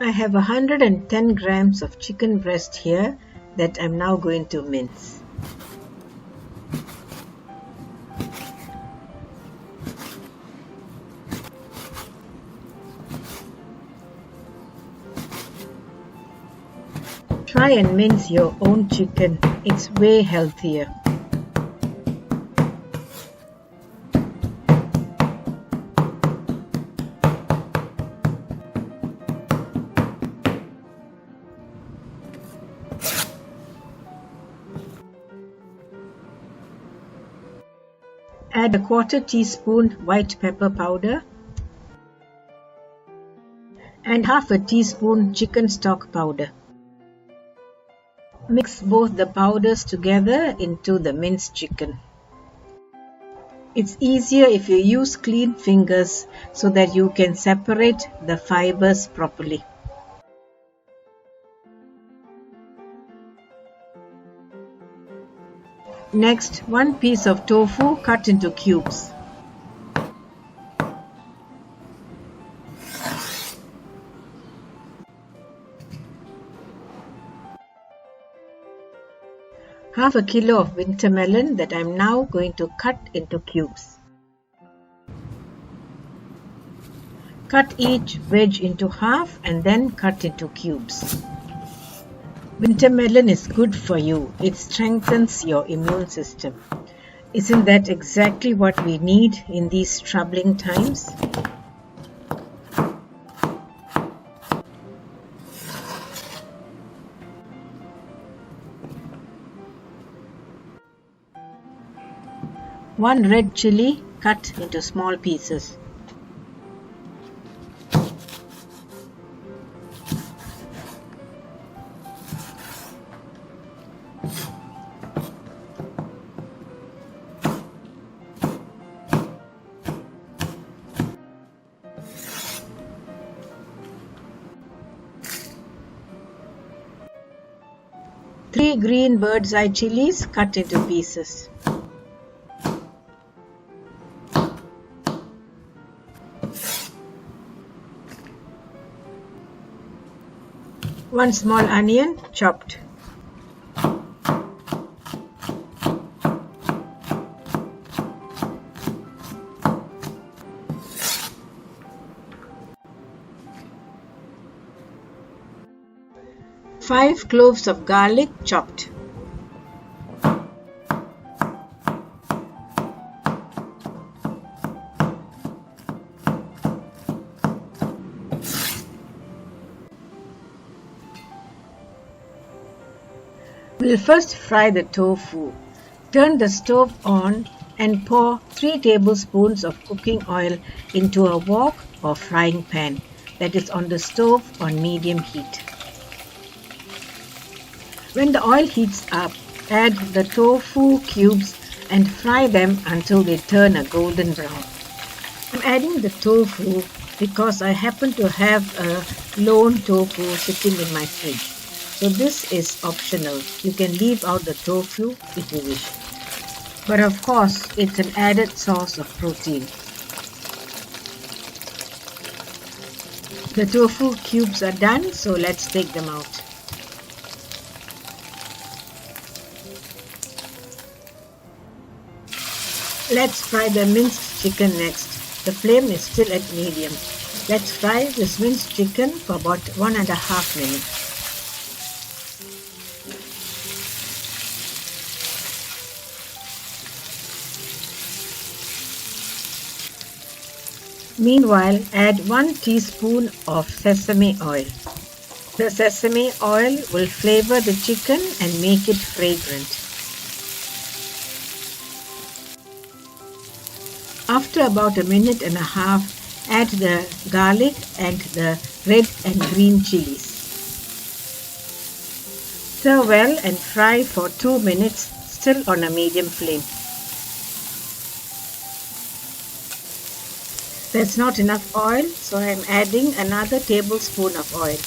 I have 110 grams of chicken breast here that I'm now going to mince. Try and mince your own chicken, it's way healthier. Add a quarter teaspoon white pepper powder and half a teaspoon chicken stock powder. Mix both the powders together into the minced chicken. It's easier if you use clean fingers so that you can separate the fibers properly. Next, one piece of tofu cut into cubes. Half a kilo of winter melon that I'm now going to cut into cubes. Cut each veg into half and then cut into cubes. Winter melon is good for you. It strengthens your immune system. Isn't that exactly what we need in these troubling times? One red chilli cut into small pieces. Three green bird's eye chillies cut into pieces. One small onion chopped. Five cloves of garlic chopped. We'll first fry the tofu. Turn the stove on and pour 3 tablespoons of cooking oil into a wok or frying pan that is on the stove on medium heat. When the oil heats up, add the tofu cubes and fry them until they turn a golden brown. I'm adding the tofu because I happen to have a lone tofu sitting in my fridge. So this is optional. You can leave out the tofu if you wish. But of course, it's an added source of protein. The tofu cubes are done, so let's take them out. Let's fry the minced chicken next. The flame is still at medium. Let's fry this minced chicken for about 1.5 minutes. Meanwhile, add 1 teaspoon of sesame oil. The sesame oil will flavor the chicken and make it fragrant. After about 1.5 minutes, add the garlic and the red and green chillies. Stir well and fry for 2 minutes, still on a medium flame. There's not enough oil, so I am adding another tablespoon of oil.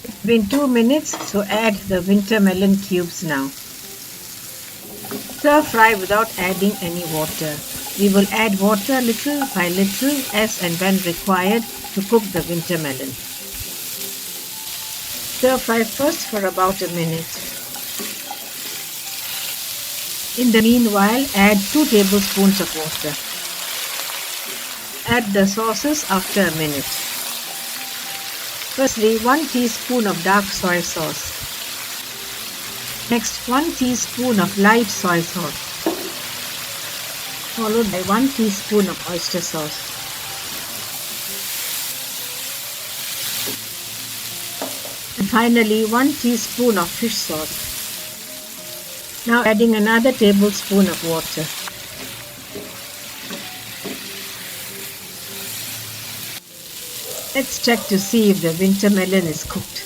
It's been 2 minutes, so add the winter melon cubes now. Stir fry without adding any water. We will add water little by little as and when required to cook the winter melon. Stir fry first for about a minute. In the meanwhile, add 2 tablespoons of water. Add the sauces after a minute. Firstly, 1 teaspoon of dark soy sauce. Next, 1 teaspoon of light soy sauce, followed by 1 teaspoon of oyster sauce. And finally, 1 teaspoon of fish sauce. Now adding another tablespoon of water. Let's check to see if the winter melon is cooked.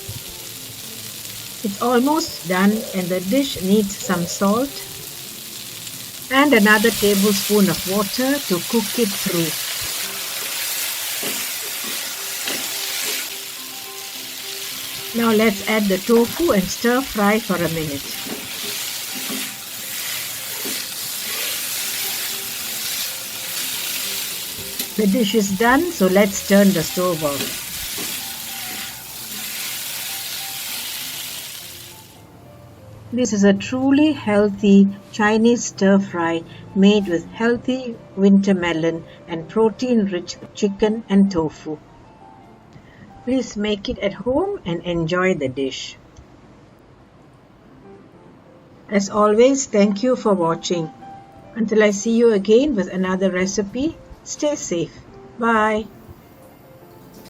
It's almost done and the dish needs some salt and another tablespoon of water to cook it through. Now let's add the tofu and stir fry for a minute. The dish is done, so let's turn the stove off. This is a truly healthy Chinese stir-fry made with healthy winter melon and protein-rich chicken and tofu. Please make it at home and enjoy the dish. As always, thank you for watching. Until I see you again with another recipe, stay safe. Bye.